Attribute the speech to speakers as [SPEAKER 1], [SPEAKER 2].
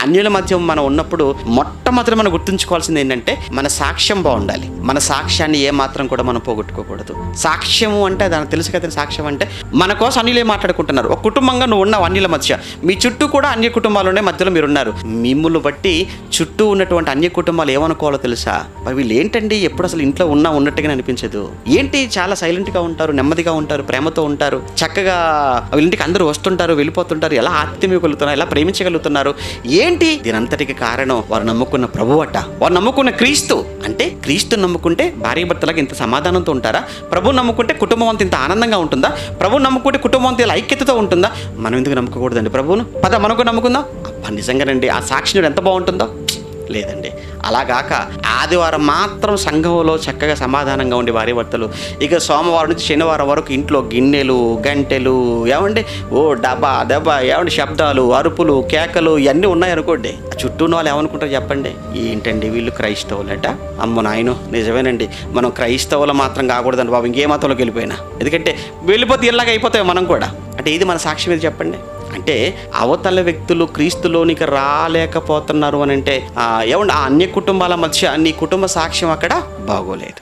[SPEAKER 1] అన్యుల మధ్య మనం ఉన్నప్పుడు మొట్టమొదటి మనం గుర్తుంచుకోవాల్సింది ఏంటంటే మన సాక్ష్యం బాగుండాలి. మన సాక్ష్యాన్ని ఏ మాత్రం కూడా మనం పోగొట్టుకోకూడదు. సాక్ష్యము అంటే దానికి తెలుసు కదా, సాక్ష్యం అంటే మన కోసం అన్యులే మాట్లాడుకుంటున్నారు. ఒక కుటుంబంగా నువ్వు ఉన్నావు అన్యుల మధ్య, మీ చుట్టూ కూడా అన్య కుటుంబాలునే మధ్యలో మీరు ఉన్నారు. మిమ్మల్ని బట్టి చుట్టూ ఉన్నటువంటి అన్య కుటుంబాలు ఏమనుకోవాలో తెలుసా? వీళ్ళు ఏంటండి ఎప్పుడు అసలు ఇంట్లో ఉన్నట్టుగానే అనిపించదు, ఏంటి చాలా సైలెంట్గా ఉంటారు, నెమ్మదిగా ఉంటారు, ప్రేమతో ఉంటారు, చక్కగా ఇంటికి అందరూ వస్తుంటారు వెళ్ళిపోతుంటారు, ఎలా ఆత్మీయగలుగుతున్నారు, ఎలా ప్రేమించగలుగుతున్నారు, ఏంటి? దీనంతటికి కారణం వారు నమ్ముకున్న ప్రభువు అట, వారు నమ్ముకున్న క్రీస్తు. అంటే క్రీస్తు నమ్ముకుంటే భార్య భర్తలకు ఇంత సమాధానంతో ఉంటారా? ప్రభువు నమ్ముకుంటే కుటుంబం అంతా ఇంత ఆనందంగా ఉంటుందా? ప్రభువు నమ్ముకుంటే కుటుంబం అంతా ఇలా ఐక్యతతో ఉంటుందా? మనం ఎందుకు నమ్ముకోకూడదండి ప్రభువును? మనకు నమ్ముకుందాం. నిజంగానండి ఆ సాక్షి ఎంత బాగుంటుందో. లేదండి, అలాగాక ఆదివారం మాత్రం సంఘంలో చక్కగా సమాధానంగా ఉండి భార్య భర్తలు, ఇక సోమవారం నుంచి శనివారం వరకు ఇంట్లో గిన్నెలు గంటెలు ఏమండి డబ్బా ఏమండి శబ్దాలు అరుపులు కేకలు ఇవన్నీ ఉన్నాయనుకోండి, చుట్టూ ఉన్న వాళ్ళు ఏమనుకుంటారు చెప్పండి? ఏంటండి వీళ్ళు క్రైస్తవులట, అమ్మో నాయను నిజమేనండి, మనం క్రైస్తవులు మాత్రం కాకూడదండి బాబు, ఇంకే మతంలోకి వెళ్ళిపోయినా, ఎందుకంటే వెళ్ళిపోతే ఇలాగ అయిపోతాయి మనం కూడా. అంటే ఇది మన సాక్ష్యం మీద చెప్పండి. అంటే అవతల వ్యక్తులు క్రీస్తులోనికి రాలేకపోతున్నారు అని అంటే ఏమండి ఆ అన్య కుటుంబాల మధ్య నీ కుటుంబ సాక్ష్యం అక్కడ బాగోలేదు.